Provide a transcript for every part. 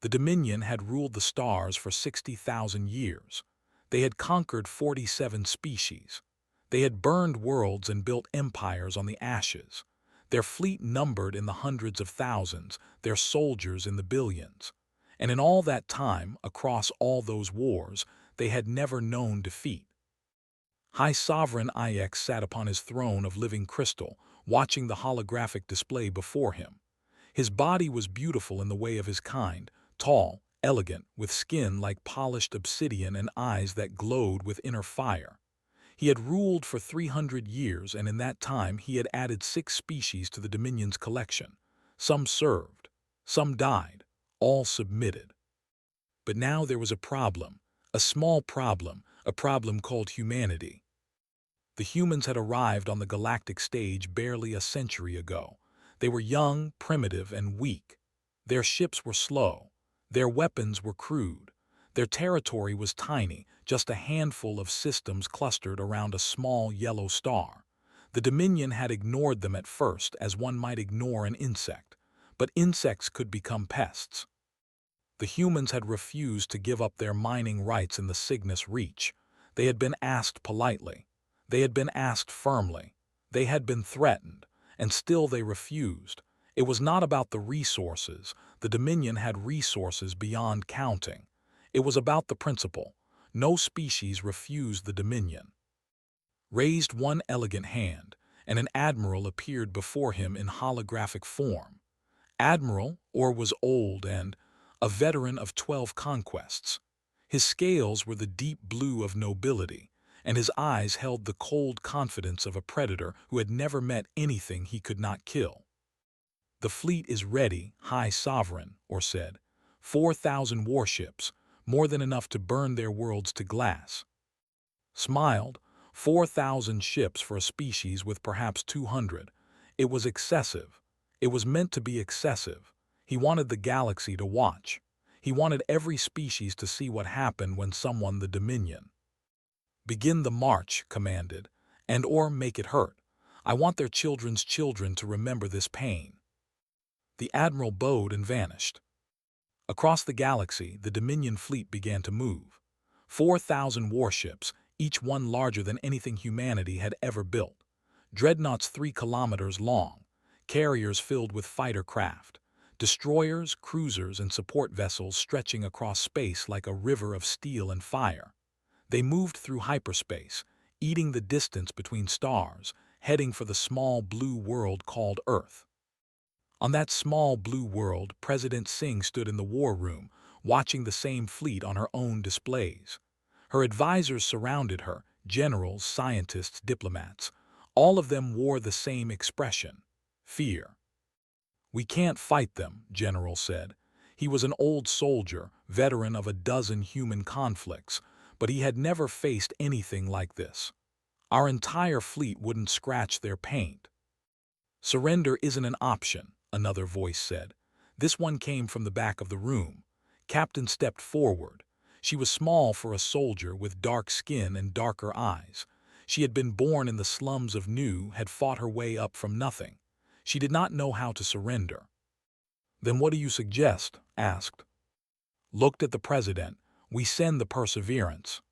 The Dominion had ruled the stars for 60,000 years. They had conquered 47 species. They had burned worlds and built empires on the ashes. Their fleet numbered in the hundreds of thousands, their soldiers in the billions. And in all that time, across all those wars, they had never known defeat. High Sovereign IX sat upon his throne of living crystal, watching the holographic display before him. His body was beautiful in the way of his kind, tall, elegant, with skin like polished obsidian and eyes that glowed with inner fire. He had ruled for 300 years, and in that time he had added 6 species to the Dominion's collection. Some served, some died, all submitted. But now there was a problem, a small problem, a problem called humanity. The humans had arrived on the galactic stage barely a century ago. They were young, primitive, and weak. Their ships were slow. Their weapons were crude. Their territory was tiny, just a handful of systems clustered around a small yellow star. The Dominion had ignored them at first, as one might ignore an insect. But insects could become pests. The humans had refused to give up their mining rights in the Cygnus Reach. They had been asked politely. They had been asked firmly. They had been threatened, and still they refused. It was not about the resources. The Dominion had resources beyond counting. It was about the principle. No species refused the Dominion. Raised one elegant hand, and an admiral appeared before him in holographic form. Admiral, or was old and a veteran of 12 conquests. His scales were the deep blue of nobility, and his eyes held the cold confidence of a predator who had never met anything he could not kill. "The fleet is ready, High Sovereign," Or said. 4,000 warships, more than enough to burn their worlds to glass. Smiled, 4,000 ships for a species with perhaps 200. It was excessive. It was meant to be excessive. He wanted the galaxy to watch. He wanted every species to see what happened when someone the Dominion. "Begin the march," commanded, or make it hurt. I want their children's children to remember this pain." The admiral bowed and vanished. Across the galaxy, the Dominion fleet began to move. 4,000 warships, each one larger than anything humanity had ever built. Dreadnoughts 3 kilometers long, carriers filled with fighter craft, destroyers, cruisers, and support vessels stretching across space like a river of steel and fire. They moved through hyperspace, eating the distance between stars, heading for the small blue world called Earth. On that small blue world, President Singh stood in the war room, watching the same fleet on her own displays. Her advisors surrounded her, generals, scientists, diplomats. All of them wore the same expression: fear. "We can't fight them," General said. He was an old soldier, veteran of a dozen human conflicts, but he had never faced anything like this. "Our entire fleet wouldn't scratch their paint." "Surrender isn't an option," another voice said. This one came from the back of the room. Captain stepped forward. She was small for a soldier, with dark skin and darker eyes. She had been born in the slums of New, had fought her way up from nothing. She did not know how to surrender. "Then what do you suggest?" asked. Looked at the president. "We send the Perseverance."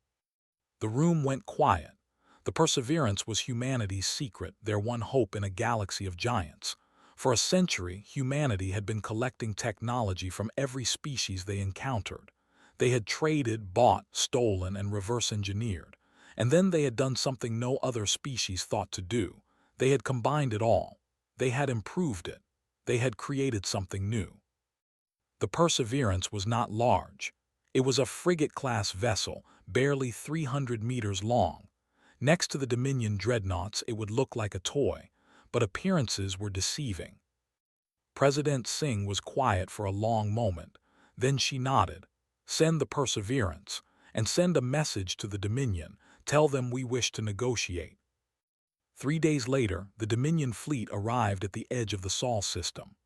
The room went quiet. The Perseverance was humanity's secret, their one hope in a galaxy of giants. For a century, humanity had been collecting technology from every species they encountered. They had traded, bought, stolen, and reverse-engineered. And then they had done something no other species thought to do. They had combined it all. They had improved it. They had created something new. The Perseverance was not large. It was a frigate-class vessel, barely 300 meters long. Next to the Dominion dreadnoughts, it would look like a toy, but appearances were deceiving. President Singh was quiet for a long moment. Then she nodded. "Send the Perseverance, and send a message to the Dominion. Tell them we wish to negotiate." 3 days later, the Dominion fleet arrived at the edge of the Sol system.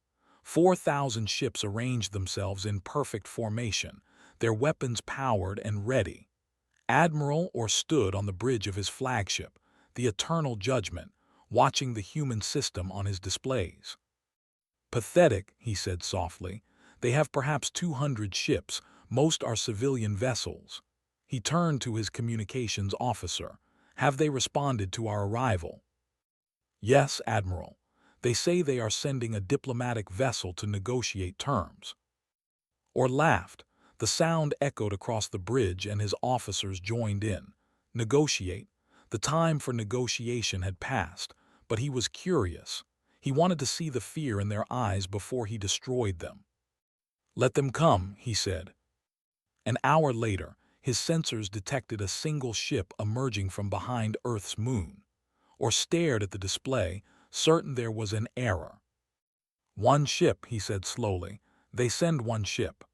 4,000 ships arranged themselves in perfect formation, their weapons powered and ready. Admiral Or stood on the bridge of his flagship, the Eternal Judgment, watching the human system on his displays. "Pathetic," he said softly. They have perhaps 200 ships, most are civilian vessels. He turned to his communications officer. Have they responded to our arrival? Yes, Admiral. They say they are sending a diplomatic vessel to negotiate terms. Or laughed. The sound echoed across the bridge and his officers joined in. Negotiate. The time for negotiation had passed, but he was curious. He wanted to see the fear in their eyes before he destroyed them. Let them come, he said. An hour later, his sensors detected a single ship emerging from behind Earth's moon, or stared at the display, certain there was an error. One ship, he said slowly. They send one ship.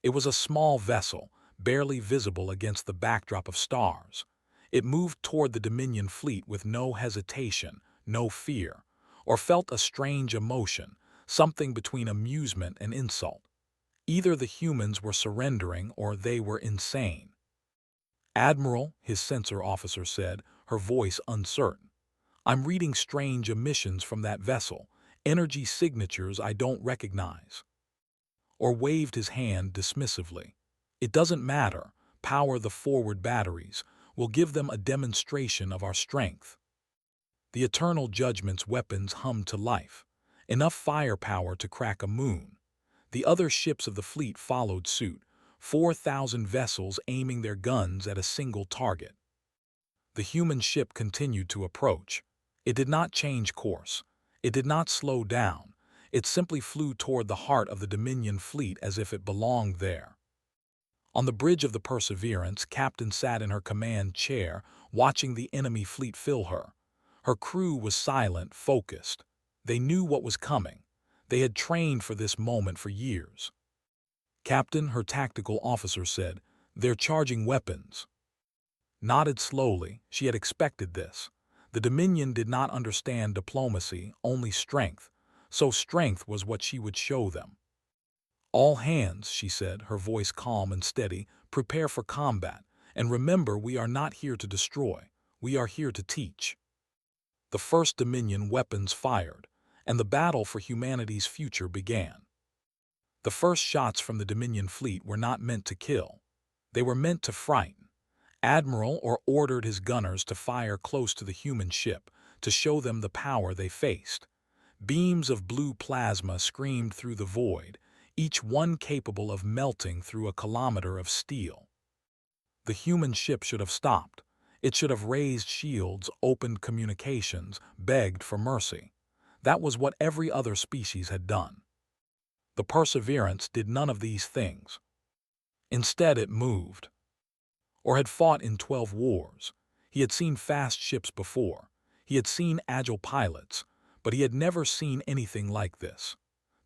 It was a small vessel, barely visible against the backdrop of stars. It moved toward the Dominion fleet with no hesitation, no fear, or felt a strange emotion, something between amusement and insult. Either the humans were surrendering or they were insane. Admiral, his sensor officer said, her voice uncertain. I'm reading strange emissions from that vessel, energy signatures I don't recognize. Or waved his hand dismissively. It doesn't matter. Power the forward batteries. We'll give them a demonstration of our strength. The Eternal Judgment's weapons hummed to life. Enough firepower to crack a moon. The other ships of the fleet followed suit, 4,000 vessels aiming their guns at a single target. The human ship continued to approach. It did not change course. It did not slow down. It simply flew toward the heart of the Dominion fleet as if it belonged there. On the bridge of the Perseverance, Captain sat in her command chair, watching the enemy fleet fill her. Her crew was silent, focused. They knew what was coming. They had trained for this moment for years. Captain, her tactical officer said, they're charging weapons. Nodded slowly. She had expected this. The Dominion did not understand diplomacy, only strength. So strength was what she would show them. All hands, she said, her voice calm and steady, prepare for combat. And remember, we are not here to destroy. We are here to teach. The first Dominion weapons fired, and the battle for humanity's future began. The first shots from the Dominion fleet were not meant to kill. They were meant to frighten. Admiral ordered his gunners to fire close to the human ship, to show them the power they faced. Beams of blue plasma screamed through the void, each one capable of melting through a kilometer of steel. The human ship should have stopped. It should have raised shields, opened communications, begged for mercy. That was what every other species had done. The Perseverance did none of these things. Instead, it moved. Or had fought in 12 wars. He had seen fast ships before. He had seen agile pilots, but he had never seen anything like this.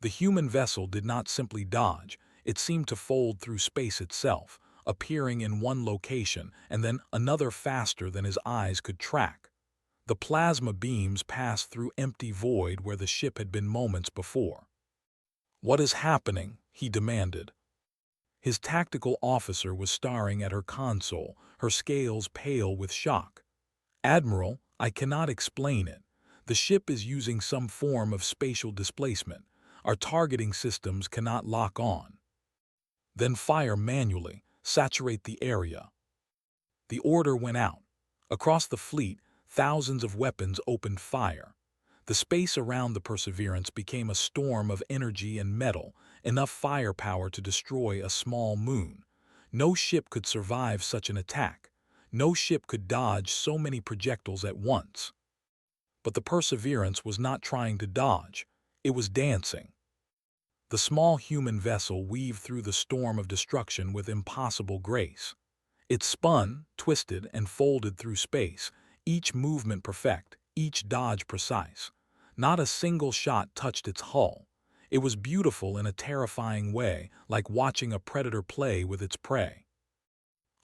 The human vessel did not simply dodge. It seemed to fold through space itself, appearing in one location and then another faster than his eyes could track. The plasma beams passed through empty void where the ship had been moments before. What is happening? He demanded. His tactical officer was staring at her console, her scales pale with shock. Admiral, I cannot explain it. The ship is using some form of spatial displacement. Our targeting systems cannot lock on. Then fire manually, saturate the area. The order went out. Across the fleet, thousands of weapons opened fire. The space around the Perseverance became a storm of energy and metal, enough firepower to destroy a small moon. No ship could survive such an attack. No ship could dodge so many projectiles at once. But the Perseverance was not trying to dodge. It was dancing. The small human vessel weaved through the storm of destruction with impossible grace. It spun, twisted, and folded through space, each movement perfect, each dodge precise. Not a single shot touched its hull. It was beautiful in a terrifying way, like watching a predator play with its prey.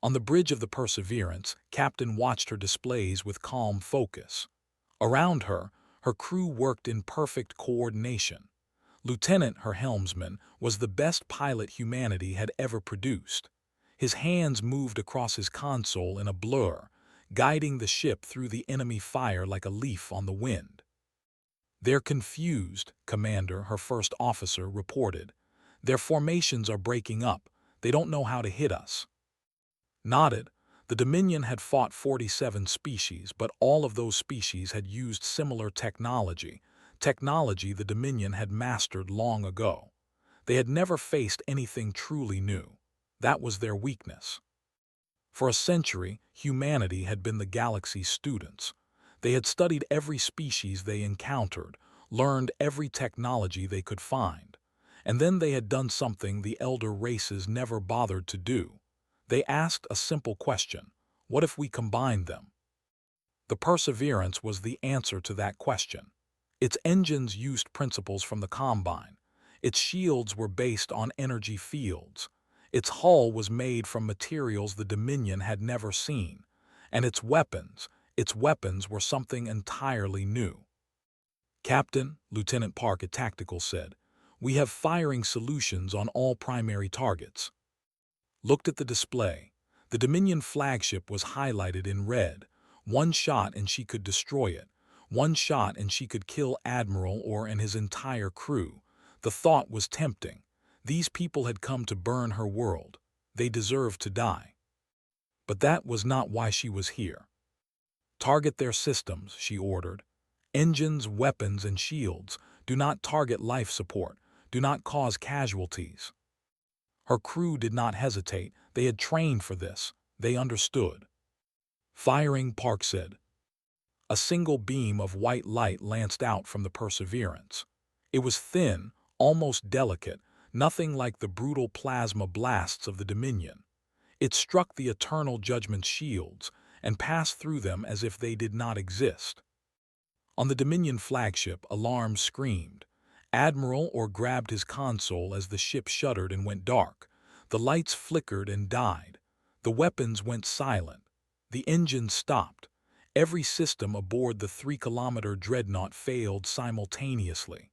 On the bridge of the Perseverance, Captain watched her displays with calm focus. Around her, her crew worked in perfect coordination. Lieutenant, her helmsman, was the best pilot humanity had ever produced. His hands moved across his console in a blur, guiding the ship through the enemy fire like a leaf on the wind. They're confused, Commander, her first officer reported. Their formations are breaking up. They don't know how to hit us." Nodded. The Dominion had fought 47 species, but all of those species had used similar technology the Dominion had mastered long ago. They had never faced anything truly new. That was their weakness. For a century, humanity had been the galaxy's students. They had studied every species they encountered, learned every technology they could find. And then they had done something the elder races never bothered to do. They asked a simple question: what if we combined them? The Perseverance was the answer to that question. Its engines used principles from the Combine. Its shields were based on energy fields. Its hull was made from materials the Dominion had never seen. And its weapons were something entirely new. "Captain," Lieutenant Park at Tactical said, "we have firing solutions on all primary targets." Looked at the display. The Dominion flagship was highlighted in red. One shot and she could destroy it. One shot and she could kill Admiral Orr and his entire crew. The thought was tempting. These people had come to burn her world. They deserved to die. But that was not why she was here. "Target their systems," she ordered. "Engines, weapons, and shields. Do not target life support. Do not cause casualties." Her crew did not hesitate. They had trained for this. They understood. "Firing," Park said. A single beam of white light lanced out from the Perseverance. It was thin, almost delicate, nothing like the brutal plasma blasts of the Dominion. It struck the Eternal Judgment shields and passed through them as if they did not exist. On the Dominion flagship, alarms screamed. Admiral Orr grabbed his console as the ship shuddered and went dark. The lights flickered and died. The weapons went silent. The engines stopped. Every system aboard the 3-kilometer dreadnought failed simultaneously.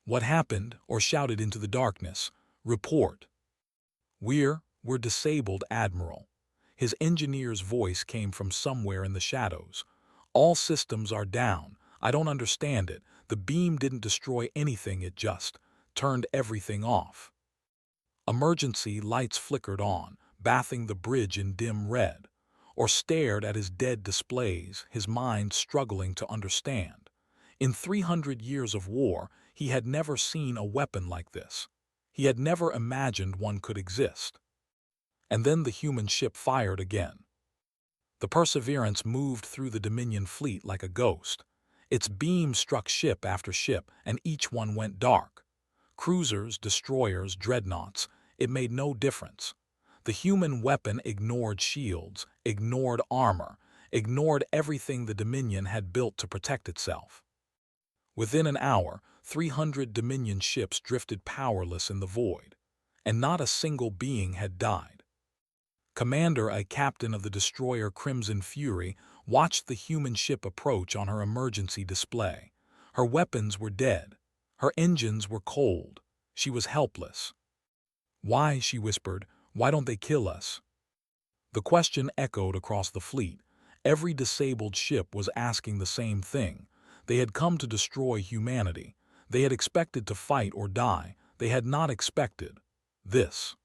"What happened?" Orr shouted into the darkness. "Report." We're disabled, Admiral." His engineer's voice came from somewhere in the shadows. "All systems are down. I don't understand it. The beam didn't destroy anything, it just turned everything off." Emergency lights flickered on, bathing the bridge in dim red. Or stared at his dead displays, his mind struggling to understand. In 300 years of war, he had never seen a weapon like this. He had never imagined one could exist. And then the human ship fired again. The Perseverance moved through the Dominion fleet like a ghost. Its beams struck ship after ship, and each one went dark. Cruisers, destroyers, dreadnoughts, it made no difference. The human weapon ignored shields, ignored armor, ignored everything the Dominion had built to protect itself. Within an hour, 300 Dominion ships drifted powerless in the void, and not a single being had died. Commander, a captain of the destroyer Crimson Fury, watched the human ship approach on her emergency display. Her weapons were dead. Her engines were cold. She was helpless. "Why?" she whispered. "Why don't they kill us?" The question echoed across the fleet. Every disabled ship was asking the same thing. They had come to destroy humanity. They had expected to fight or die. They had not expected this.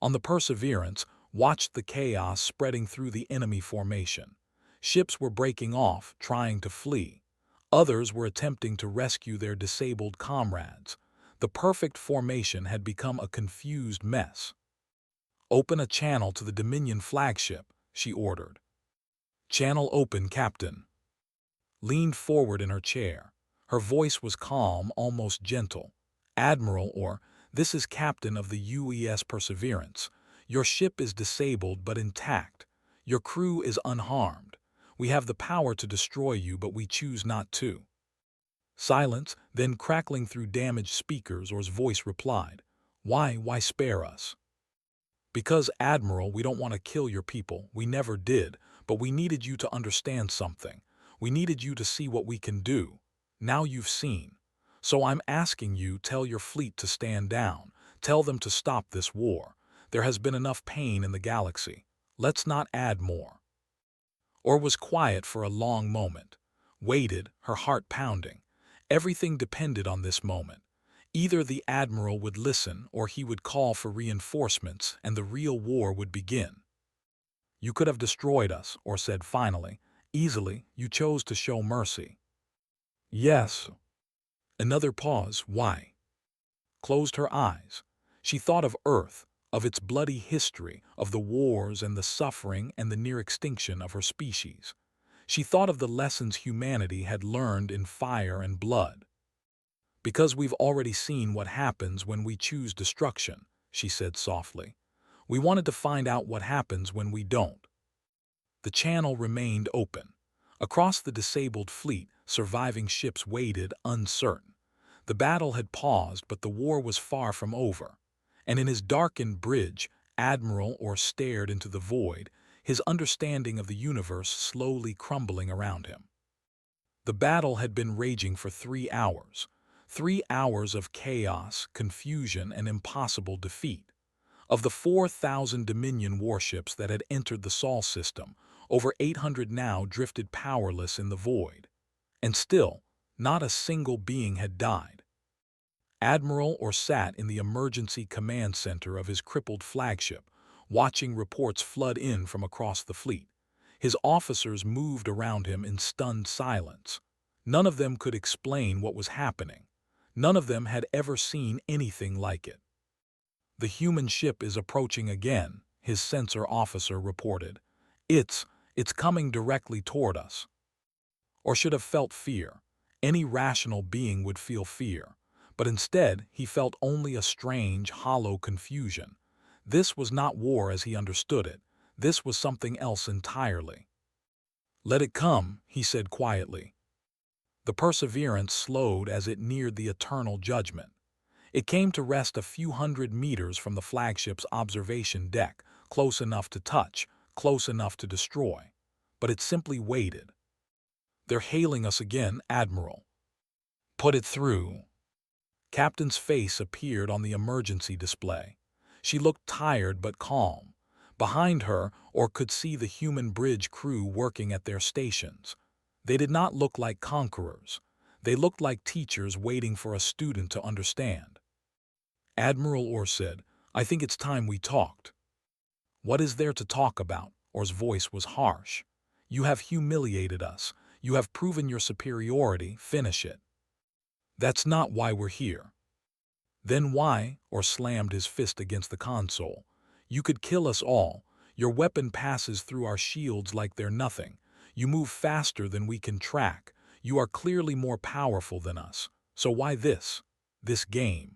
On the Perseverance, watched the chaos spreading through the enemy formation. Ships were breaking off, trying to flee. Others were attempting to rescue their disabled comrades. The perfect formation had become a confused mess. "Open a channel to the Dominion flagship," she ordered. "Channel open, Captain." Leaned forward in her chair. Her voice was calm, almost gentle. "Admiral Orr, this is Captain of the UES Perseverance. Your ship is disabled but intact. Your crew is unharmed. We have the power to destroy you, but we choose not to." Silence, then crackling through damaged speakers, Orr's voice replied, Why spare us?" "Because, Admiral, we don't want to kill your people. We never did, but we needed you to understand something. We needed you to see what we can do. Now you've seen. So I'm asking you, tell your fleet to stand down. Tell them to stop this war. There has been enough pain in the galaxy. Let's not add more." Orr was quiet for a long moment. Waited, her heart pounding. Everything depended on this moment. Either the admiral would listen or he would call for reinforcements and the real war would begin. You could have destroyed us, or said finally. Easily, you chose to show mercy. Yes. Another pause. Why? Closed her eyes. She thought of Earth, of its bloody history, of the wars and the suffering and the near extinction of her species. She thought of the lessons humanity had learned in fire and blood. Because we've already seen what happens when we choose destruction, she said softly. We wanted to find out what happens when we don't. The channel remained open. Across the disabled fleet, surviving ships waited, uncertain. The battle had paused, but the war was far from over. And in his darkened bridge, Admiral Orr stared into the void, his understanding of the universe slowly crumbling around him. The battle had been raging for 3 hours. 3 hours of chaos, confusion, and impossible defeat. Of the 4,000 Dominion warships that had entered the Sol system, over 800 now drifted powerless in the void. And still, not a single being had died. Admiral Orr sat in the emergency command center of his crippled flagship, watching reports flood in from across the fleet. His officers moved around him in stunned silence. None of them could explain what was happening. None of them had ever seen anything like it. The human ship is approaching again, his sensor officer reported. It's coming directly toward us. Or should have felt fear. Any rational being would feel fear. But instead, he felt only a strange, hollow confusion. This was not war as he understood it. This was something else entirely. Let it come, he said quietly. The Perseverance slowed as it neared the eternal judgment. It came to rest a few hundred meters from the flagship's observation deck, close enough to touch, close enough to destroy. But it simply waited. They're hailing us again, Admiral. Put it through. Captain's face appeared on the emergency display. She looked tired but calm. Behind her, Orr could see the human bridge crew working at their stations. They did not look like conquerors. They looked like teachers waiting for a student to understand. Admiral Orr said, I think it's time we talked. What is there to talk about? Orr's voice was harsh. You have humiliated us. You have proven your superiority. Finish it. That's not why we're here. Then why? Orr slammed his fist against the console. You could kill us all. Your weapon passes through our shields like they're nothing. You move faster than we can track. You are clearly more powerful than us. So why this? This game?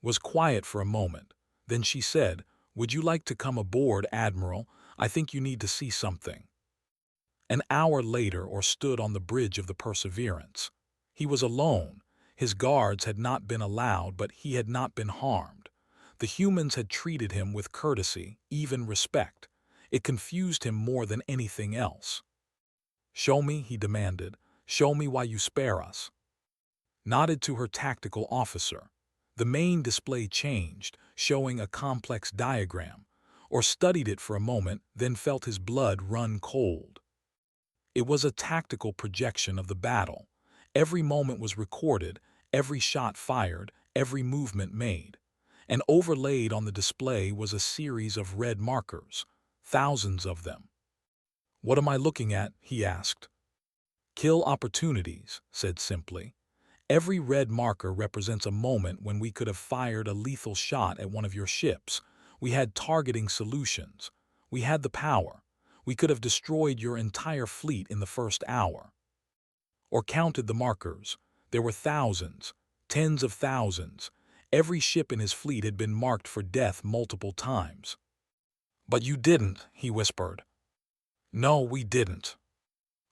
Was quiet for a moment. Then she said, Would you like to come aboard, Admiral? I think you need to see something. An hour later, Orr stood on the bridge of the Perseverance. He was alone. His guards had not been allowed, but he had not been harmed. The humans had treated him with courtesy, even respect. It confused him more than anything else. Show me, he demanded. Show me why you spare us. Nodded to her tactical officer. The main display changed, showing a complex diagram, Orr studied it for a moment, then felt his blood run cold. It was a tactical projection of the battle. Every moment was recorded, every shot fired, every movement made. And overlaid on the display was a series of red markers, thousands of them. What am I looking at? He asked. Kill opportunities, said simply. Every red marker represents a moment when we could have fired a lethal shot at one of your ships. We had targeting solutions. We had the power. We could have destroyed your entire fleet in the first hour. Or counted the markers. There were thousands, tens of thousands. Every ship in his fleet had been marked for death multiple times. But you didn't, he whispered. No, we didn't.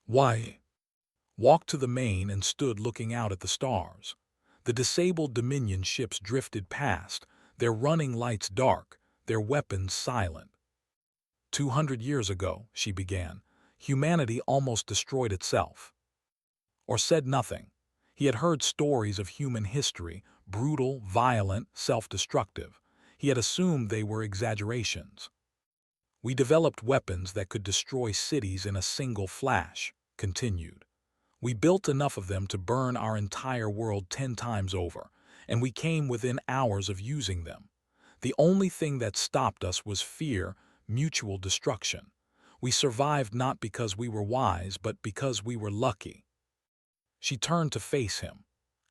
Why? Walked to the main and stood looking out at the stars. The disabled Dominion ships drifted past, their running lights dark, their weapons silent. 200 years ago, she began, humanity almost destroyed itself. Or said nothing. He had heard stories of human history, brutal, violent, self-destructive. He had assumed they were exaggerations. We developed weapons that could destroy cities in a single flash, continued. We built enough of them to burn our entire world 10 times over, and we came within hours of using them. The only thing that stopped us was fear, mutual destruction. We survived not because we were wise, but because we were lucky." She turned to face him.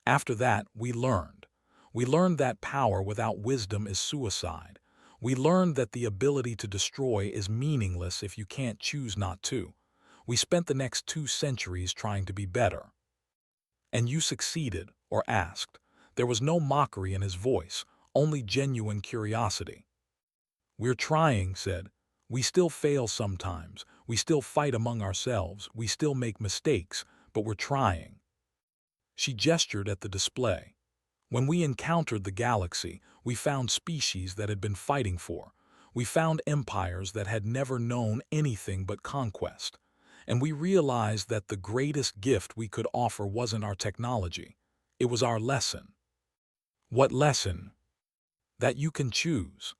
"After that, we learned. We learned that power without wisdom is suicide. We learned that the ability to destroy is meaningless if you can't choose not to. We spent the next 2 centuries trying to be better." "And you succeeded?" or asked. There was no mockery in his voice, only genuine curiosity. "We're trying," said. "We still fail sometimes. We still fight among ourselves. We still make mistakes, but we're trying." She gestured at the display. "When we encountered the galaxy, we found species that had been fighting for. We found empires that had never known anything but conquest. And we realized that the greatest gift we could offer wasn't our technology. It was our lesson." "What lesson?" "That you can choose."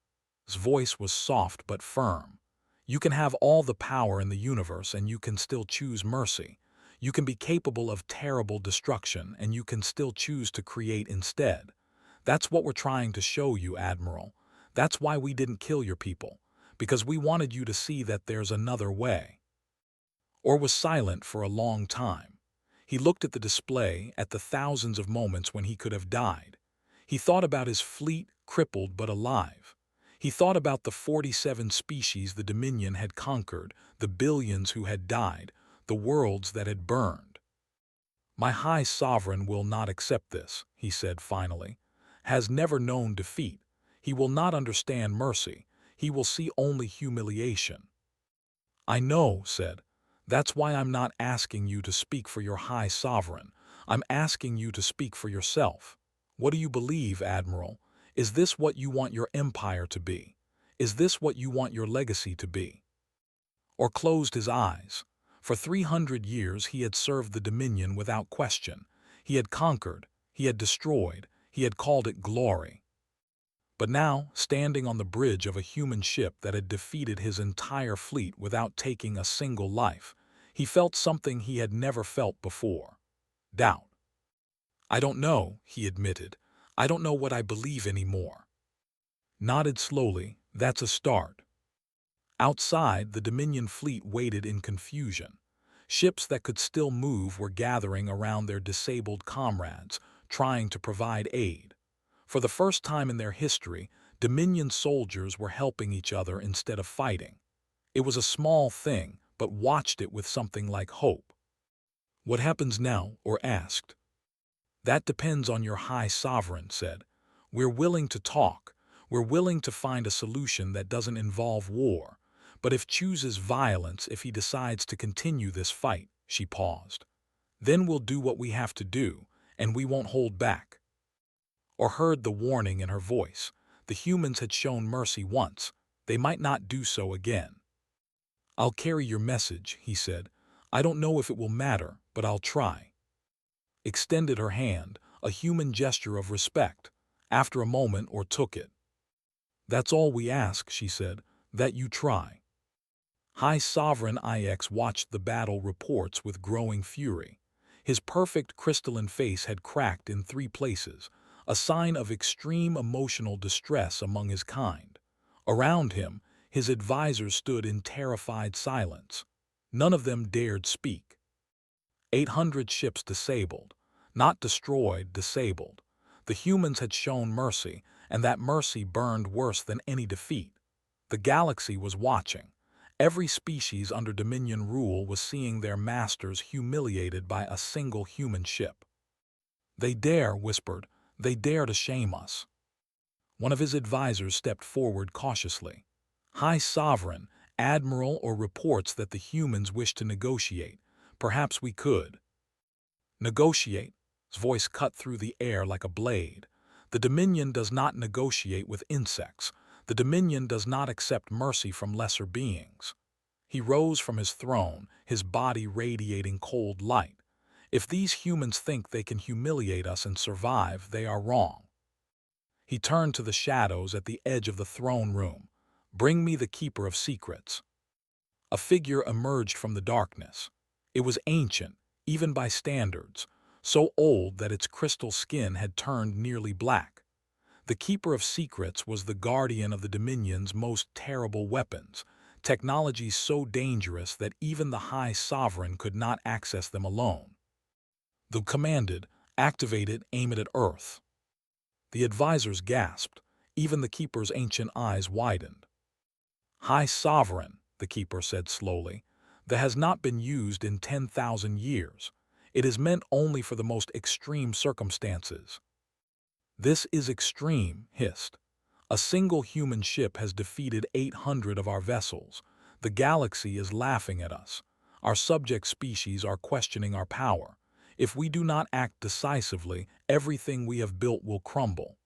His voice was soft but firm. "You can have all the power in the universe and you can still choose mercy. You can be capable of terrible destruction and you can still choose to create instead. That's what we're trying to show you, Admiral. That's why we didn't kill your people, because we wanted you to see that there's another way." Or was silent for a long time. He looked at the display, at the thousands of moments when he could have died. He thought about his fleet, crippled but alive. He thought about the 47 species the Dominion had conquered, the billions who had died, the worlds that had burned. "My High Sovereign will not accept this," he said finally. "Has never known defeat. He will not understand mercy. He will see only humiliation." "I know," said. "That's why I'm not asking you to speak for your High Sovereign. I'm asking you to speak for yourself. What do you believe, Admiral? Is this what you want your empire to be? Is this what you want your legacy to be?" Or closed his eyes. For 300 years he had served the Dominion without question. He had conquered, he had destroyed, he had called it glory. But now, standing on the bridge of a human ship that had defeated his entire fleet without taking a single life, he felt something he had never felt before: doubt. "I don't know," he admitted. "I don't know what I believe anymore." Nodded slowly. "That's a start." Outside, the Dominion fleet waited in confusion. Ships that could still move were gathering around their disabled comrades, trying to provide aid. For the first time in their history, Dominion soldiers were helping each other instead of fighting. It was a small thing, but watched it with something like hope. "What happens now?" or asked. "That depends on your High Sovereign," said. "We're willing to talk. We're willing to find a solution that doesn't involve war. But if chooses violence, if he decides to continue this fight," she paused, "then we'll do what we have to do, and we won't hold back." Or heard the warning in her voice. The humans had shown mercy once. They might not do so again. "I'll carry your message," he said. "I don't know if it will matter, but I'll try." Extended her hand, a human gesture of respect. After a moment, or took it. "That's all we ask," she said, "that you try." High Sovereign IX watched the battle reports with growing fury. His perfect crystalline face had cracked in 3 places, a sign of extreme emotional distress among his kind. Around him, his advisors stood in terrified silence. None of them dared speak. 800 ships disabled. Not destroyed, disabled. The humans had shown mercy, and that mercy burned worse than any defeat. The galaxy was watching. Every species under Dominion rule was seeing their masters humiliated by a single human ship. "They dare," whispered, "they dare to shame us." One of his advisors stepped forward cautiously. "High Sovereign, Admiral, or reports that the humans wish to negotiate. Perhaps we could." "Negotiate?" His voice cut through the air like a blade. "The Dominion does not negotiate with insects. The Dominion does not accept mercy from lesser beings." He rose from his throne, his body radiating cold light. "If these humans think they can humiliate us and survive, they are wrong." He turned to the shadows at the edge of the throne room. "Bring me the Keeper of Secrets." A figure emerged from the darkness. It was ancient, even by standards, so old that its crystal skin had turned nearly black. The Keeper of Secrets was the guardian of the Dominion's most terrible weapons, technologies so dangerous that even the High Sovereign could not access them alone. The commanded, activate it, aim it at Earth. The advisors gasped. Even the Keeper's ancient eyes widened. High Sovereign, the Keeper said slowly, that has not been used in 10,000 years. It is meant only for the most extreme circumstances. This is extreme, hissed. A single human ship has defeated 800 of our vessels. The galaxy is laughing at us. Our subject species are questioning our power. If we do not act decisively, everything we have built will crumble.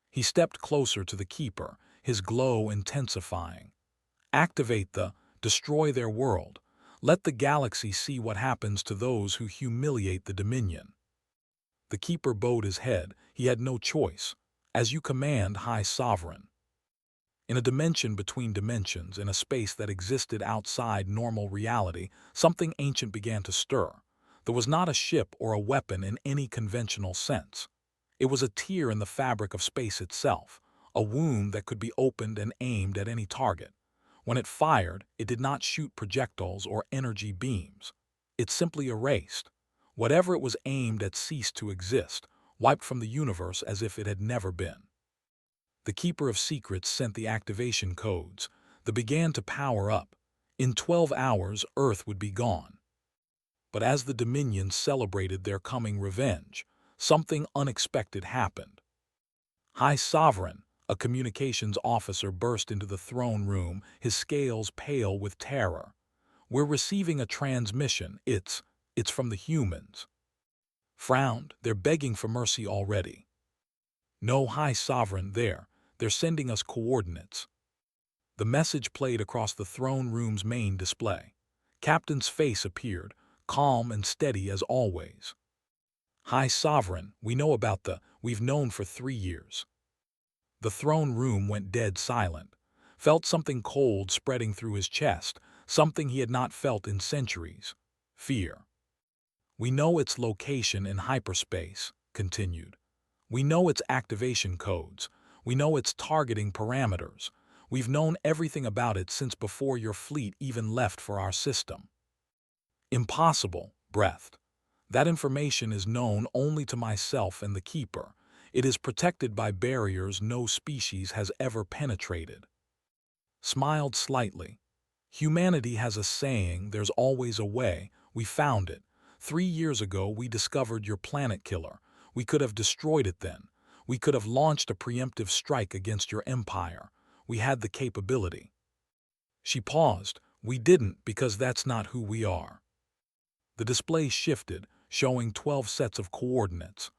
He stepped closer to the Keeper, his glow intensifying. Activate destroy their world. Let the galaxy see what happens to those who humiliate the Dominion. The Keeper bowed his head. He had no choice. As you command, High Sovereign. In a dimension between dimensions, in a space that existed outside normal reality, something ancient began to stir. There was not a ship or a weapon in any conventional sense. It was a tear in the fabric of space itself, a wound that could be opened and aimed at any target. When it fired, it did not shoot projectiles or energy beams. It simply erased. Whatever it was aimed at ceased to exist, wiped from the universe as if it had never been. The Keeper of Secrets sent the activation codes. They began to power up. In 12 hours, Earth would be gone. But as the Dominion celebrated their coming revenge, something unexpected happened. High Sovereign, a communications officer, burst into the throne room, his scales pale with terror. We're receiving a transmission. It's from the humans. Frowned. They're begging for mercy already. No, High Sovereign, they're sending us coordinates. The message played across the throne room's main display. Captain's face appeared, calm and steady as always. High Sovereign, we know about we've known for 3 years. The throne room went dead silent. Felt something cold spreading through his chest, something he had not felt in centuries. Fear. We know its location in hyperspace, continued. We know its activation codes. We know its targeting parameters. We've known everything about it since before your fleet even left for our system. Impossible, breathed. That information is known only to myself and the Keeper. It is protected by barriers no species has ever penetrated. Smiled slightly. Humanity has a saying, there's always a way. We found it. 3 years ago we discovered your planet killer. We could have destroyed it then. We could have launched a preemptive strike against your empire. We had the capability. She paused. We didn't because that's not who we are. The display shifted, showing 12 sets of coordinates.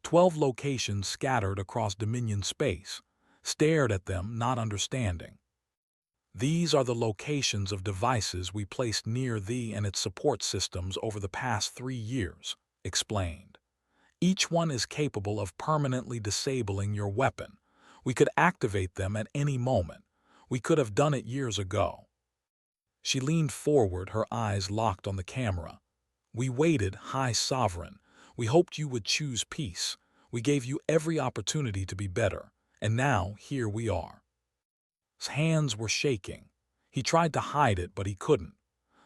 12 locations scattered across Dominion space. Stared at them, not understanding. These are the locations of devices we placed near thee and its support systems over the past 3 years, explained. Each one is capable of permanently disabling your weapon. We could activate them at any moment. We could have done it years ago. She leaned forward, her eyes locked on the camera. We waited, High Sovereign. We hoped you would choose peace. We gave you every opportunity to be better. And now, here we are. His hands were shaking. He tried to hide it, but he couldn't.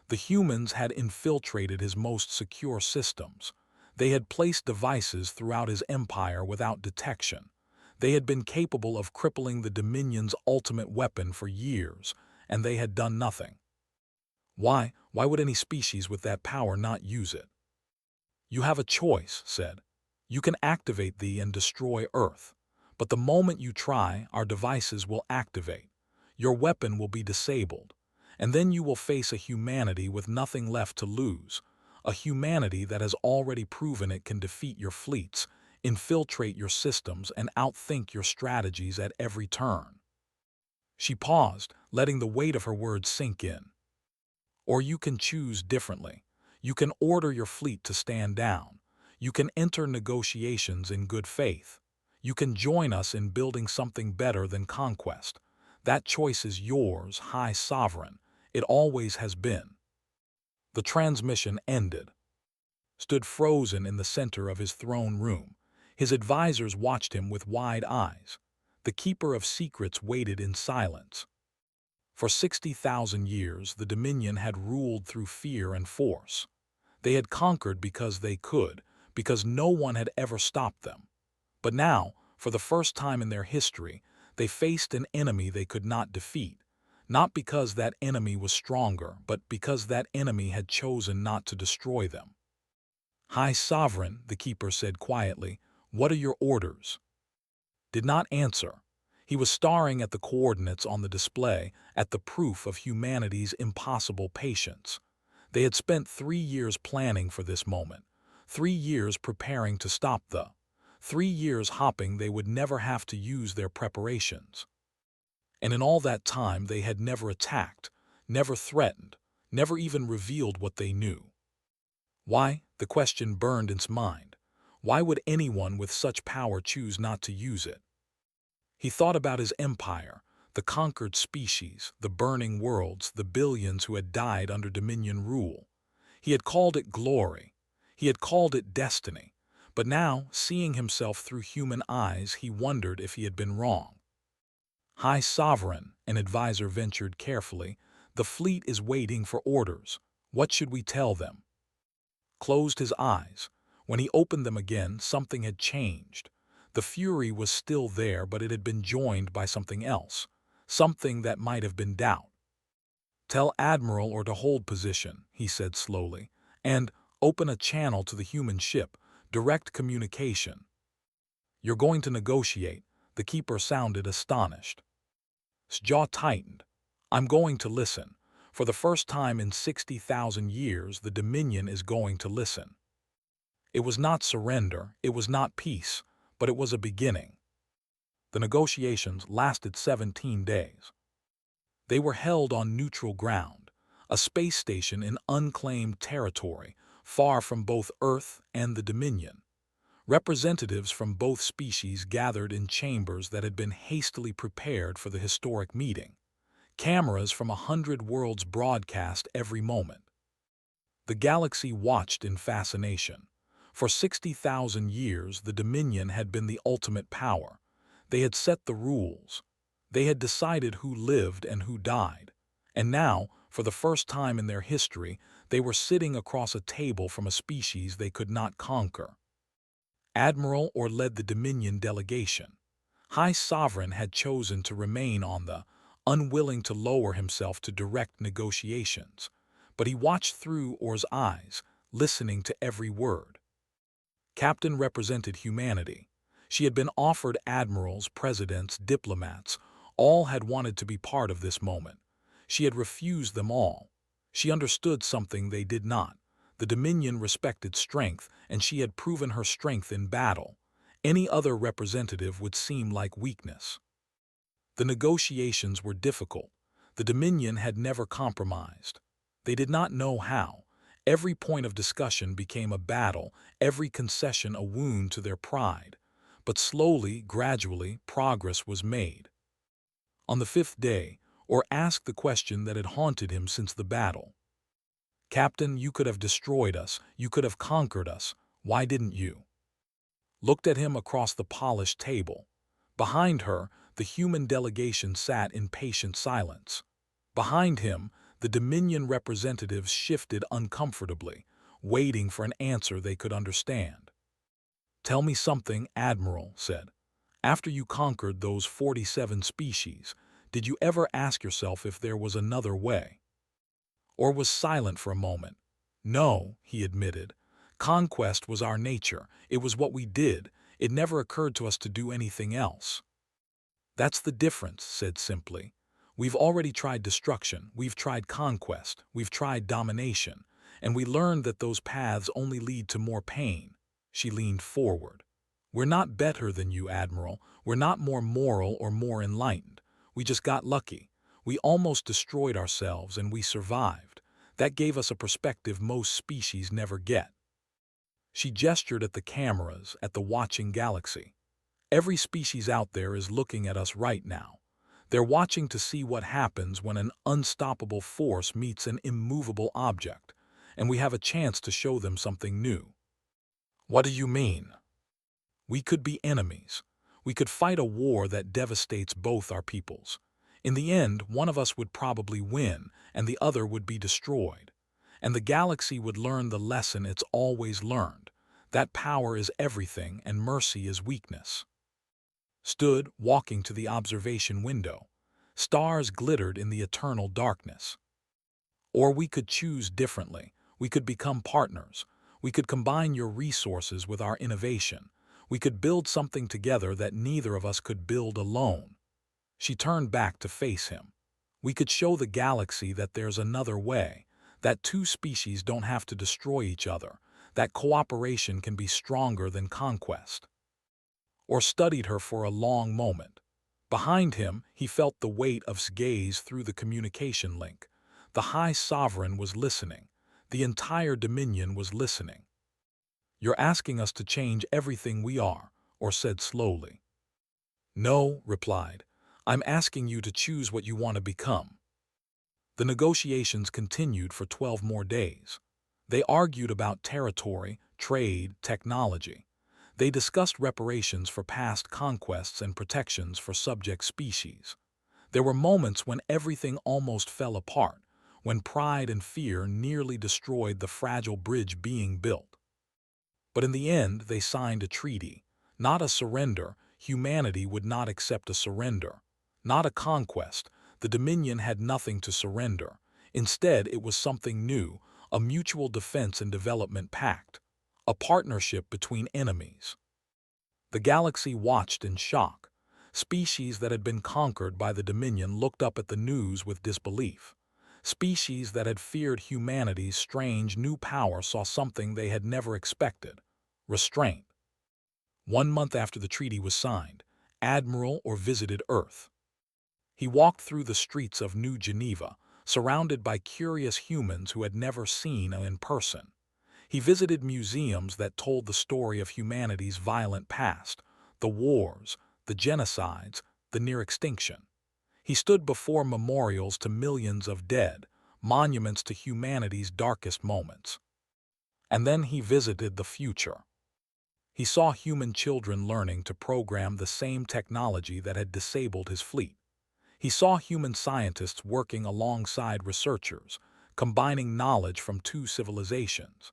The humans had infiltrated his most secure systems. They had placed devices throughout his empire without detection. They had been capable of crippling the Dominion's ultimate weapon for years, and they had done nothing. Why would any species with that power not use it? You have a choice, said. You can activate thee and destroy Earth. But the moment you try, our devices will activate. Your weapon will be disabled. And then you will face a humanity with nothing left to lose. A humanity that has already proven it can defeat your fleets, infiltrate your systems, and outthink your strategies at every turn. She paused, letting the weight of her words sink in. Or you can choose differently. You can order your fleet to stand down. You can enter negotiations in good faith. You can join us in building something better than conquest. That choice is yours, High Sovereign. It always has been. The transmission ended. stood frozen in the center of his throne room. His advisors watched him with wide eyes. The Keeper of Secrets waited in silence. For 60,000 years, the Dominion had ruled through fear and force. They had conquered because they could, because no one had ever stopped them. But now, for the first time in their history, they faced an enemy they could not defeat, not because that enemy was stronger, but because that enemy had chosen not to destroy them. "High Sovereign," the Keeper said quietly, "what are your orders?" Did not answer. He was staring at the coordinates on the display, at the proof of humanity's impossible patience. They had spent 3 years planning for this moment, 3 years preparing to stop 3 years hoping they would never have to use their preparations. And in all that time they had never attacked, never threatened, never even revealed what they knew. Why? The question burned in his mind. Why would anyone with such power choose not to use it? He thought about his empire, the conquered species, the burning worlds, the billions who had died under Dominion rule. He had called it glory. He had called it destiny. But now, seeing himself through human eyes, he wondered if he had been wrong. "High Sovereign," an advisor ventured carefully, "the fleet is waiting for orders. What should we tell them?" Closed his eyes. When he opened them again, something had changed. The fury was still there, but it had been joined by something else, something that might have been doubt. "Tell Admiral or to hold position," he said slowly, "and open a channel to the human ship, direct communication." "You're going to negotiate," the Keeper sounded astonished. His jaw tightened. "I'm going to listen. For the first time in 60,000 years, the Dominion is going to listen." It was not surrender, it was not peace, but it was a beginning. The negotiations lasted 17 days. They were held on neutral ground, a space station in unclaimed territory, far from both Earth and the Dominion. Representatives from both species gathered in chambers that had been hastily prepared for the historic meeting. Cameras from 100 worlds broadcast every moment. The galaxy watched in fascination. For 60,000 years, the Dominion had been the ultimate power. They had set the rules. They had decided who lived and who died. And now, for the first time in their history, they were sitting across a table from a species they could not conquer. Admiral or led the Dominion delegation. High Sovereign had chosen to remain on the, unwilling to lower himself to direct negotiations. But he watched through Or's eyes, listening to every word. Captain represented humanity. She had been offered admirals, presidents, diplomats. All had wanted to be part of this moment. She had refused them all. She understood something they did not. The Dominion respected strength, and she had proven her strength in battle. Any other representative would seem like weakness. The negotiations were difficult. The Dominion had never compromised. They did not know how. Every point of discussion became a battle, every concession a wound to their pride. But slowly, gradually, progress was made. On the 5th day, Or asked the question that had haunted him since the battle. "Captain, you could have destroyed us, you could have conquered us. Why didn't you?" Looked at him across the polished table. Behind her, the human delegation sat in patient silence. Behind him, the Dominion representatives shifted uncomfortably, waiting for an answer they could understand. "Tell me something," Admiral said. "After you conquered those 47 species, did you ever ask yourself if there was another way?" Or was silent for a moment. "No," he admitted. "Conquest was our nature. It was what we did. It never occurred to us to do anything else." "That's the difference," said simply. "We've already tried destruction, we've tried conquest, we've tried domination, and we learned that those paths only lead to more pain." She leaned forward. "We're not better than you, Admiral. We're not more moral or more enlightened. We just got lucky. We almost destroyed ourselves and we survived. That gave us a perspective most species never get." She gestured at the cameras, at the watching galaxy. "Every species out there is looking at us right now. They're watching to see what happens when an unstoppable force meets an immovable object. and we have a chance to show them something new." "What do you mean?" "We could be enemies. We could fight a war that devastates both our peoples. In the end, one of us would probably win, and the other would be destroyed. And the galaxy would learn the lesson it's always learned, that power is everything and mercy is weakness." Stood, walking to the observation window. Stars glittered in the eternal darkness. "Or we could choose differently. We could become partners. We could combine your resources with our innovation. We could build something together that neither of us could build alone." She turned back to face him. "We could show the galaxy that there's another way, that two species don't have to destroy each other, that cooperation can be stronger than conquest." Or studied her for a long moment. Behind him, he felt the weight of gaze through the communication link. The High Sovereign was listening. The entire Dominion was listening. "You're asking us to change everything we are," Or said slowly. "No," replied. "I'm asking you to choose what you want to become." The negotiations continued for 12 more days. They argued about territory, trade, technology. They discussed reparations for past conquests and protections for subject species. There were moments when everything almost fell apart, when pride and fear nearly destroyed the fragile bridge being built. But in the end, they signed a treaty. Not a surrender. Humanity would not accept a surrender. Not a conquest. The Dominion had nothing to surrender. Instead, it was something new, a mutual defense and development pact, a partnership between enemies. The galaxy watched in shock. Species that had been conquered by the Dominion looked up at the news with disbelief. Species that had feared humanity's strange new power saw something they had never expected: restraint. 1 month after the treaty was signed, Admiral Or visited Earth. He walked through the streets of New Geneva, surrounded by curious humans who had never seen him in person. He visited museums that told the story of humanity's violent past, the wars, the genocides, the near extinction. He stood before memorials to millions of dead, monuments to humanity's darkest moments. And then he visited the future. He saw human children learning to program the same technology that had disabled his fleet. He saw human scientists working alongside researchers, combining knowledge from two civilizations.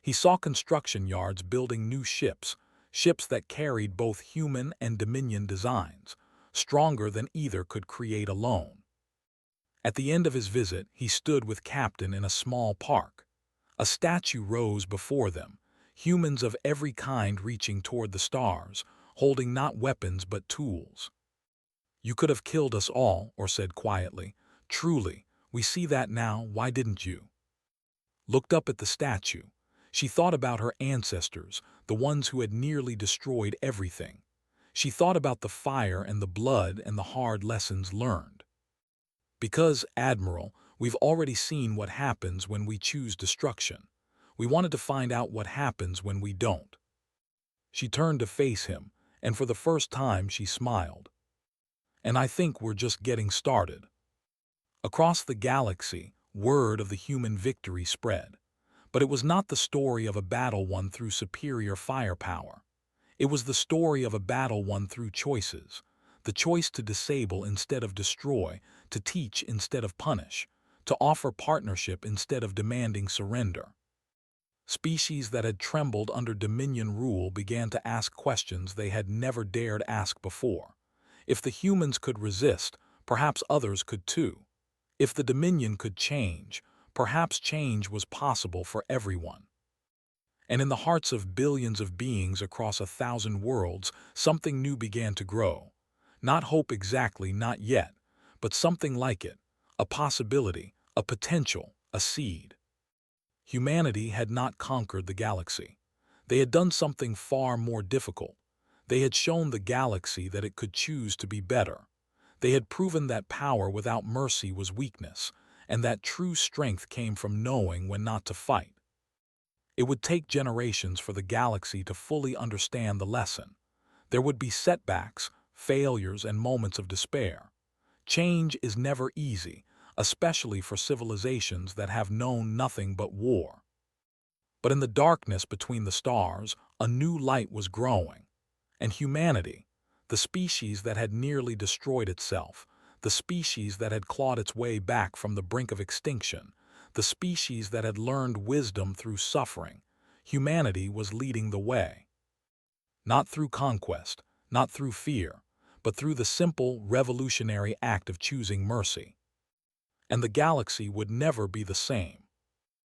He saw construction yards building new ships, ships that carried both human and Dominion designs, stronger than either could create alone. At the end of his visit, he stood with Captain in a small park. A statue rose before them, humans of every kind reaching toward the stars, holding not weapons but tools. "You could have killed us all," Or said quietly. "Truly, we see that now. Why didn't you?" Looked up at the statue. She thought about her ancestors, the ones who had nearly destroyed everything. She thought about the fire and the blood and the hard lessons learned. "Because, Admiral, we've already seen what happens when we choose destruction. We wanted to find out what happens when we don't." She turned to face him, and for the first time she smiled. "And I think we're just getting started." Across the galaxy, word of the human victory spread. But it was not the story of a battle won through superior firepower. It was the story of a battle won through choices. The choice to disable instead of destroy, to teach instead of punish, to offer partnership instead of demanding surrender. Species that had trembled under Dominion rule began to ask questions they had never dared ask before. If the humans could resist, perhaps others could too. If the Dominion could change, perhaps change was possible for everyone. And in the hearts of billions of beings across 1,000 worlds, something new began to grow. Not hope exactly, not yet, but something like it, a possibility, a potential, a seed. Humanity had not conquered the galaxy. They had done something far more difficult. They had shown the galaxy that it could choose to be better. They had proven that power without mercy was weakness, and that true strength came from knowing when not to fight. It would take generations for the galaxy to fully understand the lesson. There would be setbacks, failures, and moments of despair. Change is never easy, especially for civilizations that have known nothing but war. But in the darkness between the stars, a new light was growing. And humanity, the species that had nearly destroyed itself, the species that had clawed its way back from the brink of extinction, the species that had learned wisdom through suffering, humanity was leading the way. Not through conquest, not through fear, but through the simple, revolutionary act of choosing mercy. And the galaxy would never be the same.